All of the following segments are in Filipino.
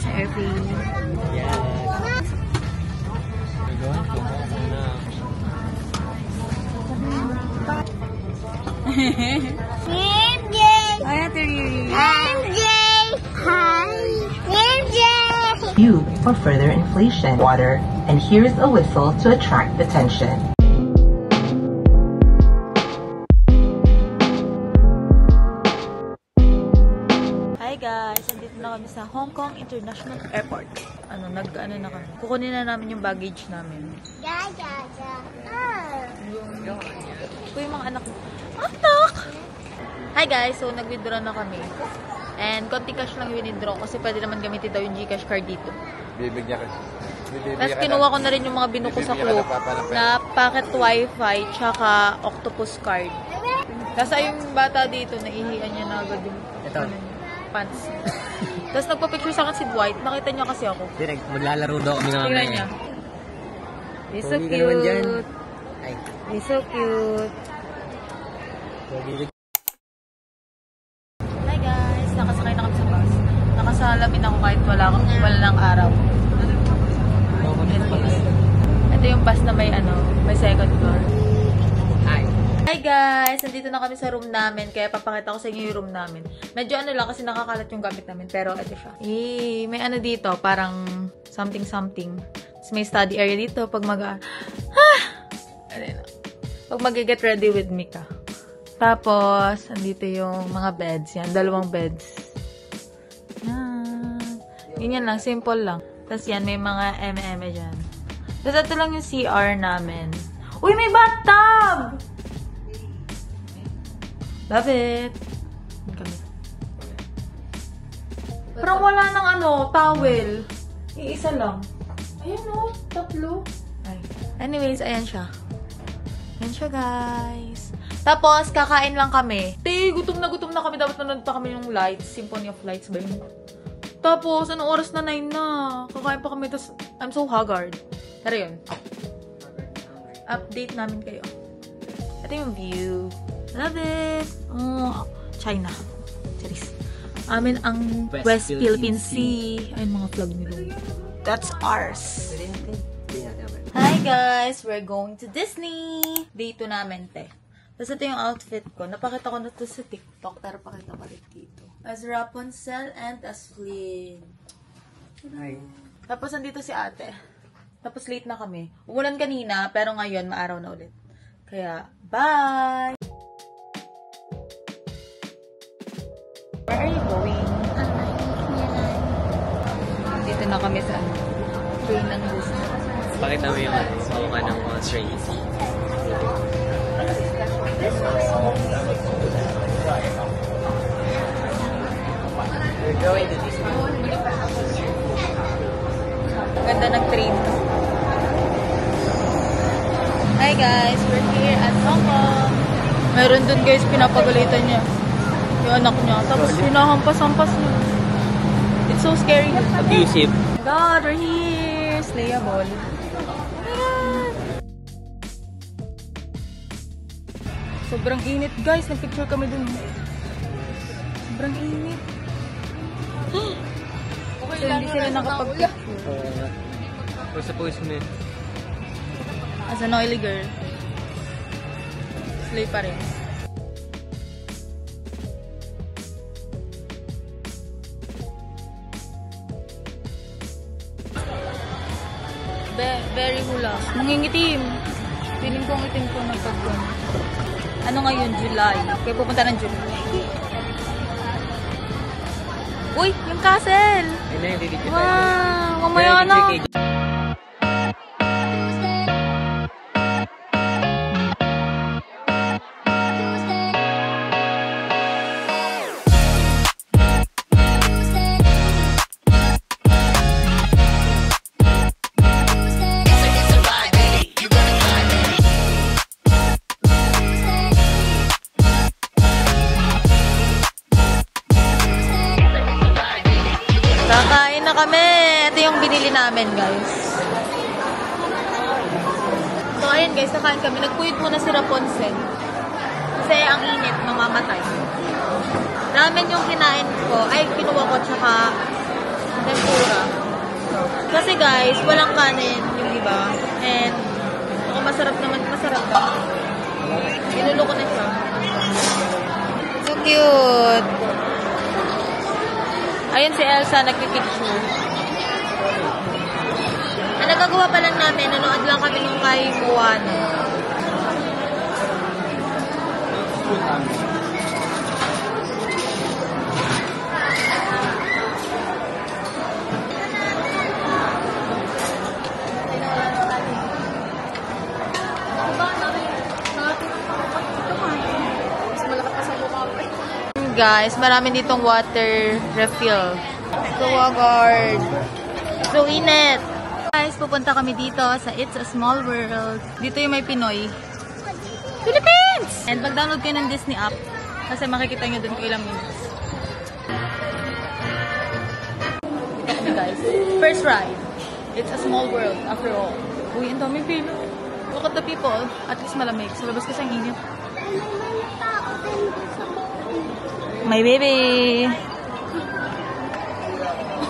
sa airplane. Yeah. Hi, Ate Riri. Cube for further inflation. Water, and here's a whistle to attract attention. Hi guys, andito na kami sa Hong Kong International Airport. Ano na kami. Kukunin na namin yung baggage namin. Ito yung mga anak. Anak! Hi guys, so nag-withdraw na kami. And konti cash lang yung withdraw kasi pwede naman gamitin daw yung GCash card dito. Bibigyan ka. Tapos kinuha ko na rin yung mga binuko sa Klook na Pocket Wi-Fi tsaka Octopus card. Tapos yung bata dito, naihiyan niya na agad yung pants. Tapos nagpa-picture sa akin si Dwight. Nakita niya kasi ako. Maglalaro daw kami namin. Tingnan niya. He's so cute. He's so cute. Hi guys, nakasakay na kami sa bus. Nakasalamin ako kahit walang araw. Ito yung bus na may second floor. Hi guys! Nandito na kami sa room namin. Kaya papakita ko sa inyo yung room namin. Medyo lang kasi nakakalat yung gamit namin. Pero ito siya. May dito. Parang something. Tapos may study area dito. Pag mag-get ready with me ka. Tapos, andito yung mga beds. Yan. 2 beds. Yan lang. Simple lang. Tapos yan. May mga eme-eme dyan. Tapos ito lang yung CR namin. Uy! May bathtub! Love it! Parang wala nang towel. Iisa lang. Ayan 3. Anyways, ayan siya. Ayan siya, guys. Tapos, kakain lang kami. Gutom na kami. Dapat nanonood pa kami ng Lights. Symphony of Lights ba yun? Tapos, anong oras na 9 na? Kakain pa kami. Tapos, I'm so haggard. Pero yun. Update namin kayo. Ito yung view. Love it! Oh, China. Charis. Amin ang West Philippine Sea. Ayun, mga flag nila. That's ours. Hi guys! We're going to Disney! Day 2 namin, te. Tapos ito yung outfit ko. Napakita ko na to sa TikTok, pero pakita ko rin dito. As Rapunzel and as Flynn. Hi. Tapos nandito si ate. Tapos late na kami. Umulan kanina, pero ngayon maaraw na ulit. Kaya, bye! Where are you going? Dito na kami sa train ng Disney. Pakita mo yung mukha ng Monster Inc. We're going to Disney. Ganda ng train. Hi guys, we're here at Hong Kong. Meron dun guys, pinapagalitan niya. Yung anak niya. Tapos hinahampas-hampas niya. It's so scary. Abusive. God, we're here. Slayable. Sobrang init guys. Nag-picture kami dun. Sobrang init. So, hindi sila nakapag-picture. We're supposed to meet. As an oily girl. Slay pa rin. Very hula. Nangingitim. Feeling ko ang itim ko nagpagpun. Ano ngayon? July. Kaya pupunta ng July. Uy! Yung castle! Wow! Mamaya na! Kakain na kami. Ito yung binili namin, guys. So, ayun guys, kakain kami. Nagpuyod muna si Rapunzel. Kasi ang init, mamamatay. Ramen yung kinain ko. Ay, kinuha ko, tsaka tempura. guys, walang kanin yung iba. And kung masarap naman, masarap ba? Inulo ko na siya. So cute! Ayun si Elsa, nagpipicture. Ang nagagawa pa lang namin, nanood lang kami nung kay Moana. Guys, marami ditong water refill. So, agad. So, init. Guys, pupunta kami dito sa It's a Small World. Dito yung may Pinoy. Philippines! And mag-download kayo ng Disney app. Kasi makikita nyo dun kung ilang minutes. Dito kami guys. First ride. It's a small world after all. Uy, ang daming pila. Look at the people. At least malamig. Sa labas kasi ang init. My baby!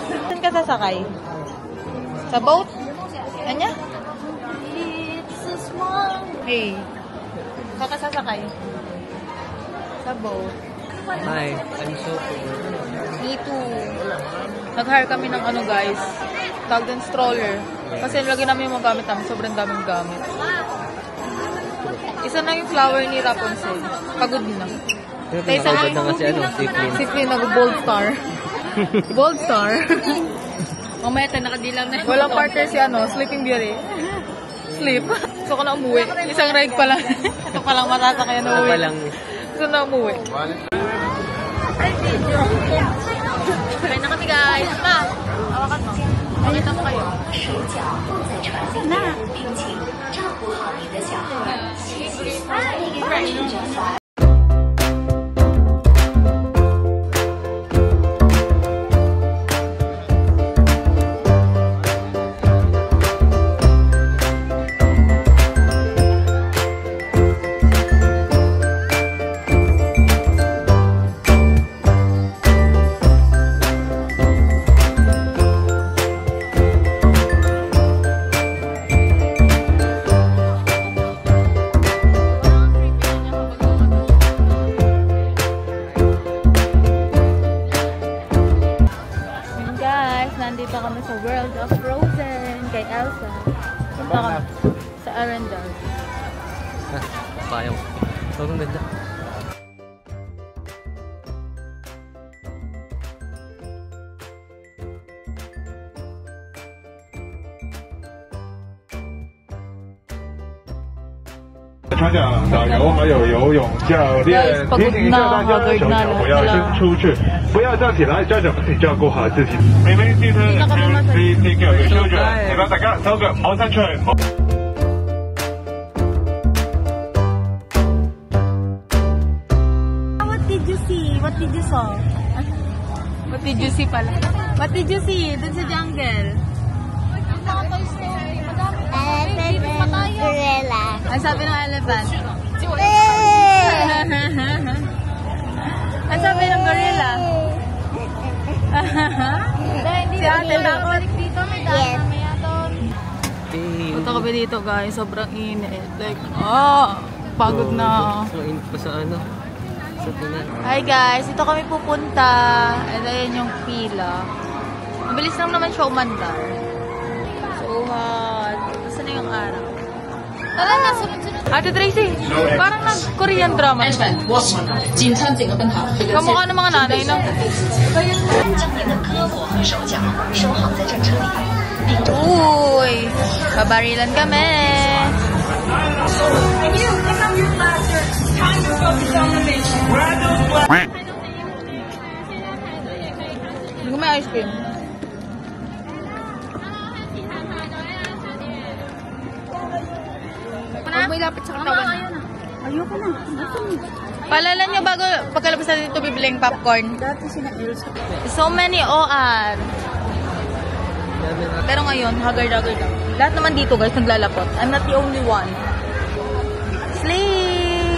Saan ka sasakay? Sa boat? Kanya? It's a small... Hey. Saan ka sasakay? Sa boat. Hi, I'm so cool. Me too. Nag-hire kami ng ano guys. Tawag din stroller. Kasi lagi namin yung mga gamit namin. Sobrang daming gamit. Isa na yung flower ni Rapunzel. Pagod na. Tayo sa na kasi ano, si Flynn nag-bold star. Bold star. Mamaya tayo nakadilang na. Walang partner si ano, Sleeping Beauty. Sleep. So ko na umuwi. Isang ride pa lang. Ito pa lang matasakay na umuwi. So na umuwi. Kaya na kami guys. Ma, hawakan mo. Pakita mo kayo. Na. Nandito kami sa World of Frozen kay Elsa. Punta kami sa Arendelle. Payong. Sobrang ganda.船长、导游还有游泳教练，提醒一下大家，手脚不要伸出去，不要站起来，家长请照顧下自己。Remain seated and please take care of your children。希望大家收個冇伸出去。What did you see? What did you saw? What did you see pala? What did you see? Dun sa jungle. Gorilla. Ang sabi ng elephant? Ang sabi ng gorilla? Si ate lakot. Yes. Punta kami dito guys. Sobrang init. Like, pagod na. Mainit pa sa ano. Sa tinan. Hi guys, dito kami pupunta. And ayan yung pila. Mabilis lang naman siya umandar. So hot. Basta na yung araw. Tara na, sunod-sunod. Ate Tracy, parang nag-Korean drama. Kamukha ng mga nanay na. Uy, babarilan kami. Hindi ko may ice cream. Huwag mo ilapit sa katawan. Ayoko na. Paalala nyo bago pagkalabas natin ito bibiling popcorn. Dati sina Elsa. So many OR. Pero ngayon, haggard-haggard lang. Lahat naman dito guys, naglalapot. I'm not the only one. Slay!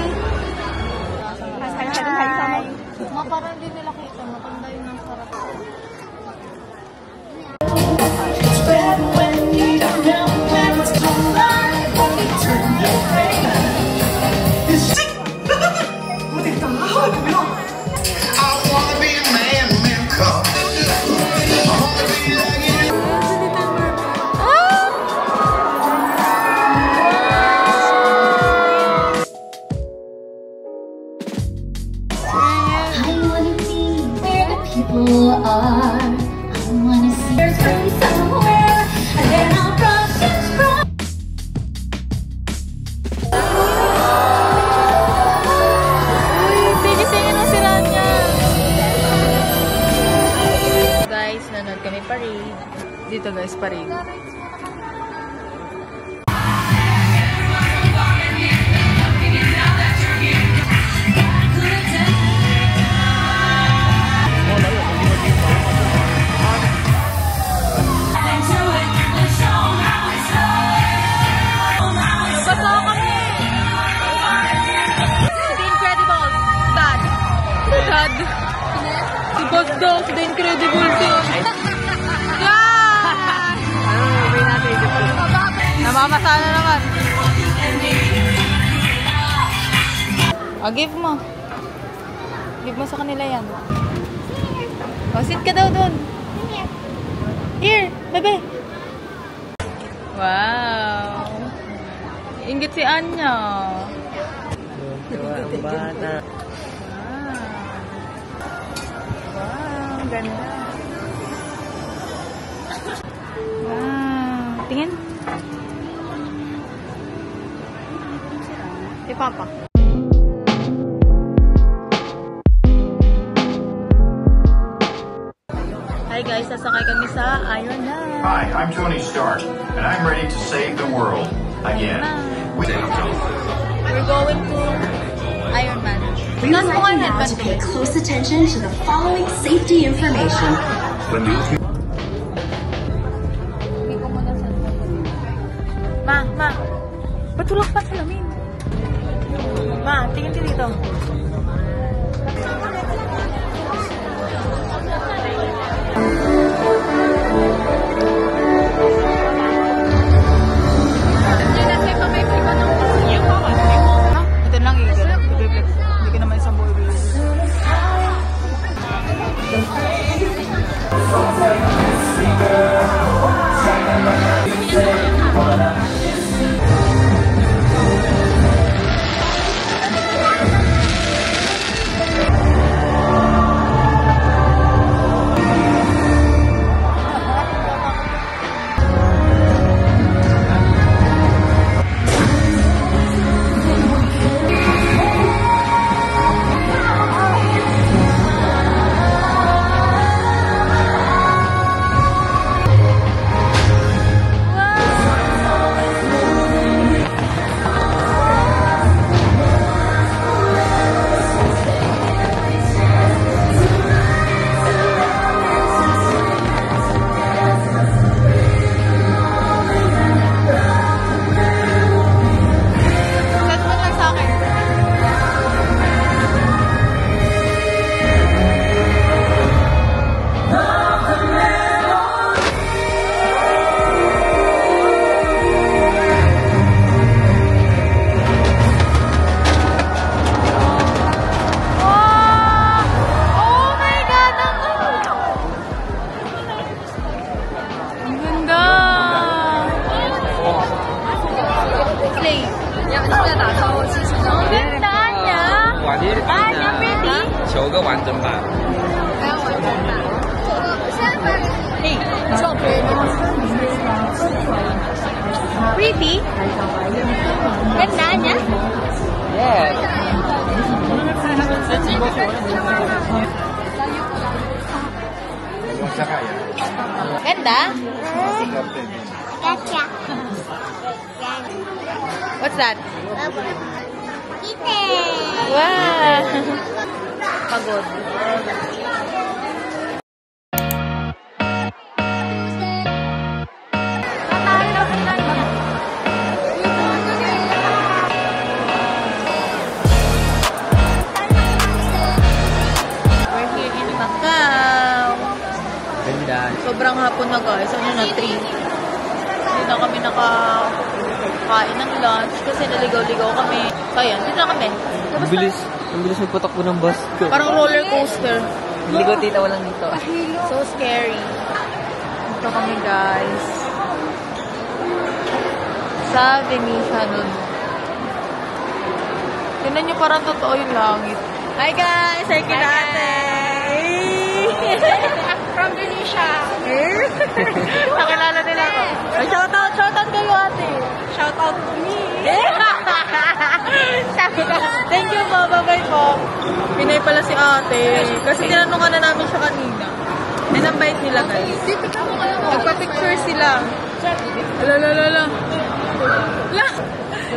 Hi! Mga parang hindi nila kita. Matanda yun ang sarap. Dito guys, paring. Si Boss daw, The Incredible daw. Namamasala naman. Give mo. Give mo sa kanila yan. Sit ka daw doon. Here, bebe. Wow. Inggit si Anya. Ang bata. Ganda. Wow. Tingin. Si Papa. Hi guys, sasakay kami sa Iron Man. Hi, I'm Tony Stark, and I'm ready to save the world again. We're going to Iron Man. We would like you now to pay close attention to the following safety information. Ma, ba't tulak pa salamin? Ma, tingin ka dito. Ito lang hindi ka naman isang boy. Pretty? Ganda niya? Yeah. Ganda? Gotcha. What's that? Kitten. Wow! Pagod. Sobrang hapon na guys. Ano na, 3. Hindi na kami nakakain ng lunch kasi naligaw-ligaw kami. So, ayan. Dito na kami. Ang bilis magpatakbo ng bus ko. Parang roller coaster. Ligaw tita, walang dito. So scary. Dito kami guys. Sa Venetia nun. Tignan nyo parang totoo yung langit. Hi guys! Hi kinate! From Venetia. Nakilala nila ako. Ay, shoutout kayo ate. Shout out to me. Thank you po, bye-bye po. Pinay pala si ate. Kasi tinanong na namin siya kanina. Ay, ang bait nila, guys. Nagpa-picture sila. Ala.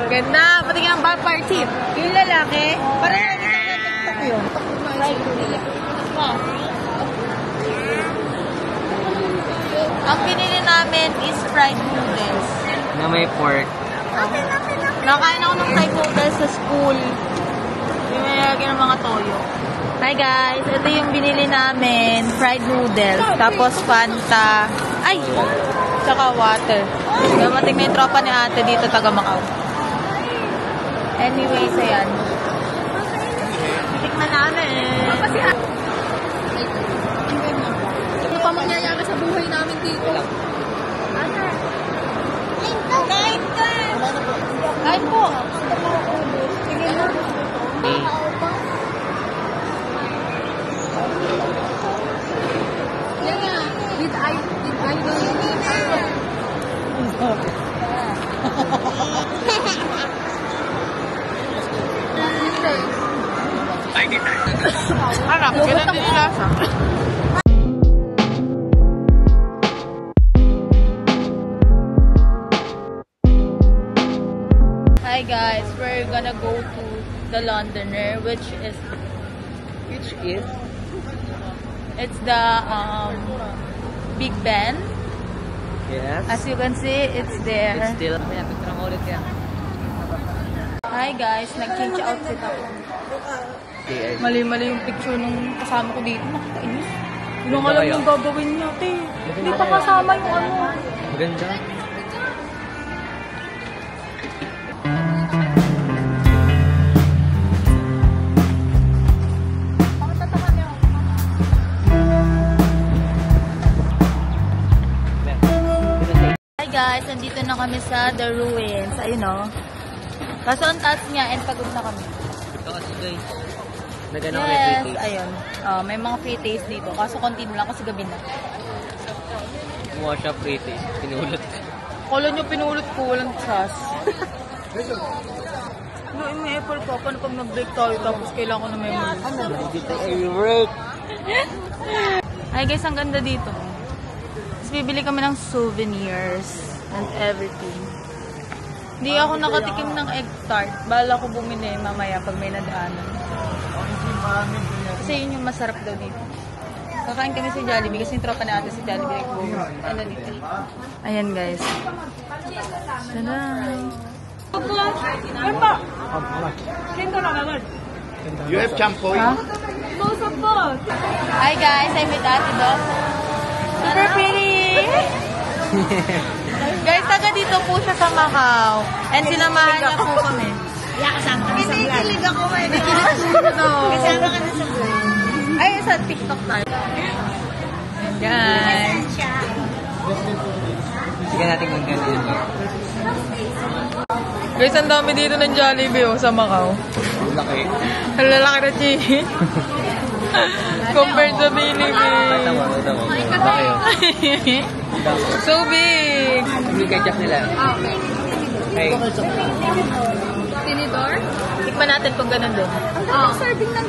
Ganda. Pati nga ang vampire team. Yung lalaki, parang nag-tiktok yun. Ang pinili namin is fried noodles. Na may pork. Nakain ako ng fried noodles sa school. Yung may lagyan ng mga toyo. Hi guys, ito yung binili namin, fried noodles, tapos Fanta, tsaka water. Dumating na yung tropa ni ate dito, taga Macau. Anyways, ayan. Tikman namin. Ano pa mangyayari sa buhay namin dito? Kain po. Yan nga. Did I Harap, ganun din yung lasa. Hi guys, we're gonna go to the Londoner, which is it's the Big Ben. Yes. As you can see, it's there. It's still. May picture mo ulit yan. Hi guys, nag-change outfit ako. Mali-mali yung picture nung kasama ko dito. Nakakainis. Hindi ko alam yung gagawin niya, te. Hindi pa kasama yung ano. Maganda. Hi guys, nandito na kami sa The Ruins. Ayun o. Kaso ang taas niya and pagod na kami. Ito kasi guys. Nagano kami Yes, free taste. ayun. May mga free taste dito. Kaso continue lang kasi gabi na. Kumuha siya free taste. Pinulot. Kala nyo pinulot ko, walang sauce. May apple pa. Paano pag nag-break tayo tapos kailangan ko na may mga. Dito ay work. Ay guys, ang ganda dito. Tapos bibili kami ng souvenirs and everything. Hindi ako nakatikim ng egg tart. Bala ko bumili mamaya pag may nadaanan. Kasi yun yung masarap daw dito. Kakain kami sa Jollibee kasi yung tropa natin si Jollibee. Ano dito? Ayan guys. Tada! You have champoy? Huh? Hi guys, I'm with Ate Doc. Super pretty! Guys, taga dito po siya sa Macau. And sinamahan niya po kami. Kinikilig ako eh. Kasama ka na sa vlog. Ay, sa TikTok tayo. And guys. Sige natin kung gano'n. Guys, ang dami dito ng Jollibee sa Macau. Laki. Ang lalaki na chihin. Compared sa Jollibee. Tama. Laki. So big! Hindi ketchup nila. Okay. Tinidor? Tikman natin kung ganun din. Ang serving ng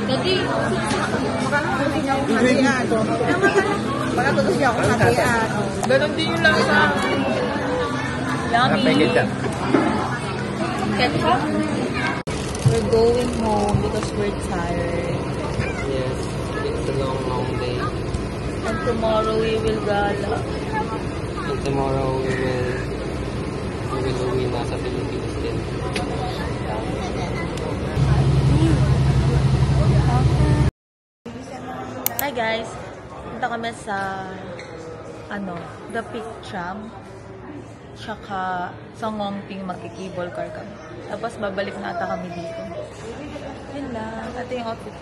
Daddy. Ganun din yung lasa. Yummy. Ketchup. Ketchup? We're going home because we're tired. Yes. It's a long day. And tomorrow we will gala. And tomorrow we will uwi na sa Philippines din. Hi guys. Punta kami sa The Peak Tram. Tsaka sa Ngongping magkikable car kami. Tapos babalik na ata kami dito. Yun lang. Ito yung outfit.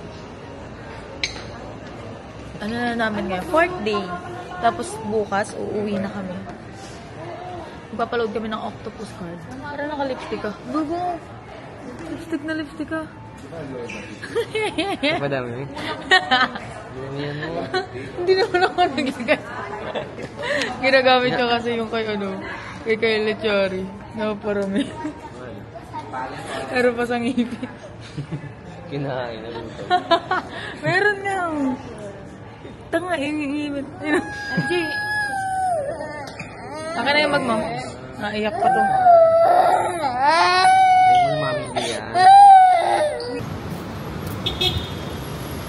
Ano na namin ngayon? 4th day. Tapos bukas, uuwi na kami. Magpapaload kami ng octopus card. Para naka-lipstick ka. Gugo! Lipstick na lipstick ka. Madami. Yan mo. Hindi naman ako nagigas. Ginagamit niya kasi yung kay kay Lechari. Naparami. Pero pa sa ngipin. Kinain na luto. Meron nga. Tanga, iimit. MJ. Akin na yung mag mo. Naiyak pa to. Ay, mami niya.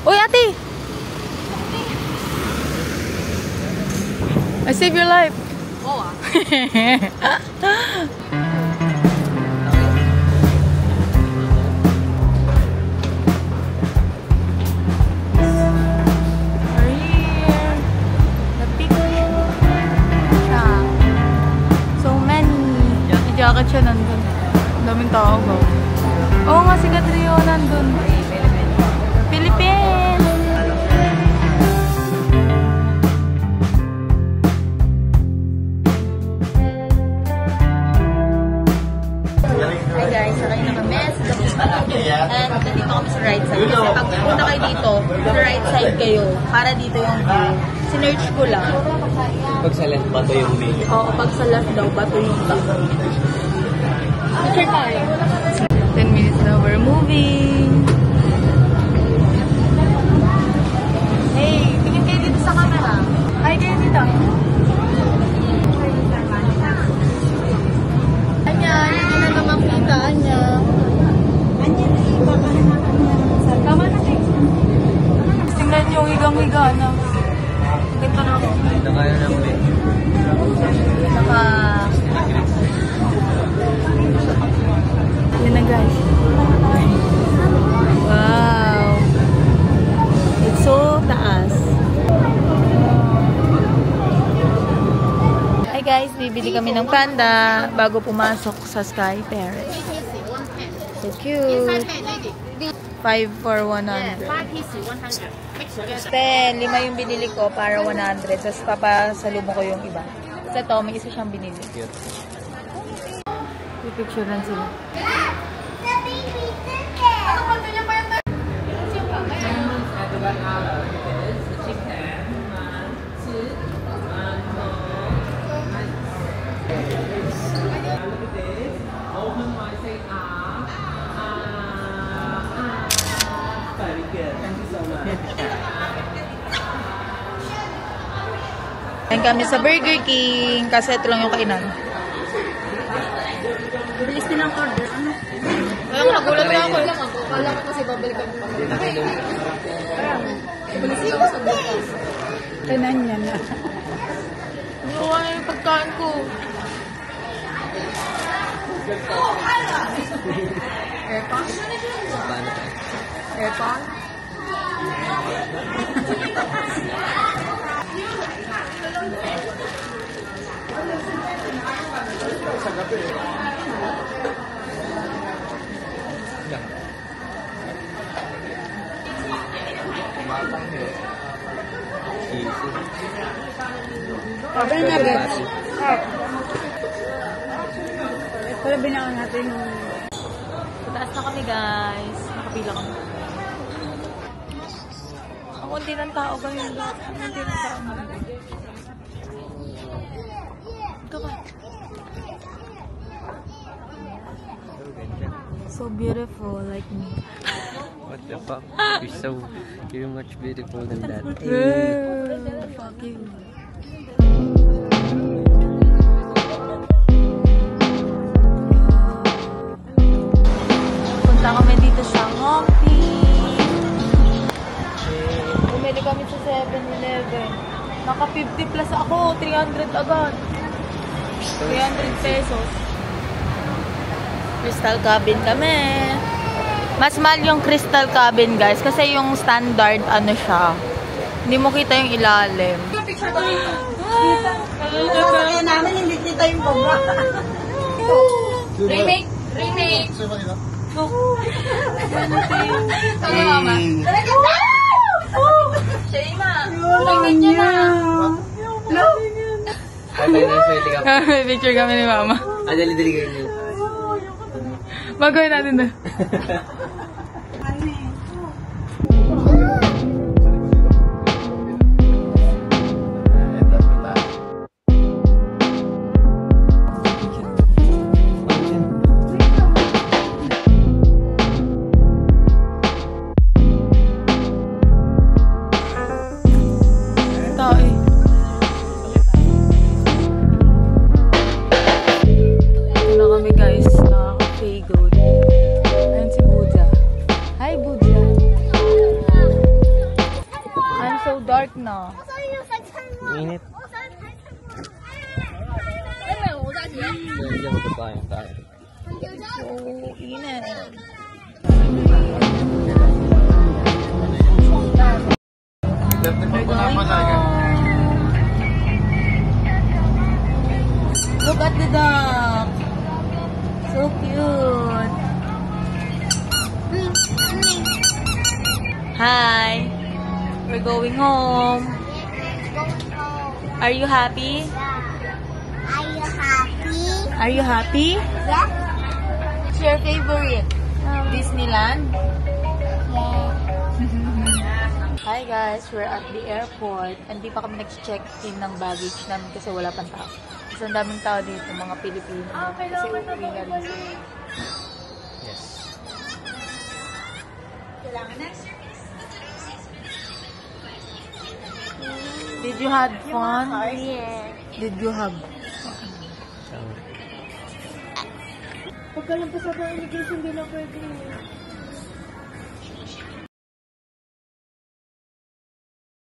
Uy, ate! I saved your life. Oo ah. We're here. The picnic shop. So many. May jacket siya nandun. Ang daming tao ba? Oo nga, si Gadrio nandun. Philippines! Hi guys, sakay na kami sa The Picnic. And nandito kami sa right side. Kasi pag pupunta kayo dito, sa right side kayo. Para dito yung view. Sinerch ko lang. Pag sa left, bato yung view. Oo, pag sa left daw, bato yung view. Picture tayo. 10 minutes na, we're moving. Hey, tingin kayo dito sa camera. Hi kayo dito. Anya, hindi na naman kita, Anya. Anya, iba ka naman. Tama na kayo. Tingnan yung higang-higa na. Ganda na ako. Nakaya na ulit. Yan na guys. Wow. It's so taas. Hi guys, bibili kami ng panda bago pumasok sa Sky Terrace. So cute. 5 for 100. 10, 5 yung binili ko para 100. Tapos papasalubong ko yung iba. Kasi ito, may isa siyang binili. Cute. Pipicturean sila. Kain kami sa Burger King kasi ito lang yung kainan. Bilis din ang order. Ano? Kaya mo nagulat na ako. Akala ko kasi babalik kami. Bilis din ako sa bukas. Kainan niya na. Nakuha na yung pagkain ko. Airpon? Paano tayo? Airpon? Sabi na rin. Pero binangan natin yung... Taas na kami guys. Nakapila kami. Ang kunti ng tao ba yun? Ang kunti ng tao mo. Ito ka. So beautiful like me. What the fuck? You're much beautiful than that. Fuck you. Punta kami dito sa Hopping. Bumili kami sa 7-Eleven. Naka 50 plus ako. 300 agad. 300 pesos. Crystal cabin kami. Mas mahal yung crystal cabin guys. Kasi yung standard ano siya. Hindi mo kita yung ilalim. Kaya namin hindi kita yung baba. Remake! Remake! Tama mama. Shayma! Remake niya na! Ay, tayo na swerte ka. May picture kami ni mama. Ah, dali-dali kayo niyo. Magawin natin na. Diyan magpapayan tayo. So, init. Look at the dog. So cute. Hi. We're going home. Are you happy? Are you happy? Are you happy? Yeah. What's your favorite? Disneyland? Yeah. Hi guys, we're at the airport. Hindi pa kami nag-check-in ng baggage namin kasi wala pang tao. Kasi ang daming tao dito, mga Pilipino. Kasi uuwi na rin sila. Yes. Did you have fun? Yeah. Did you have? Pagkalampas sa immigration, hindi na pwede.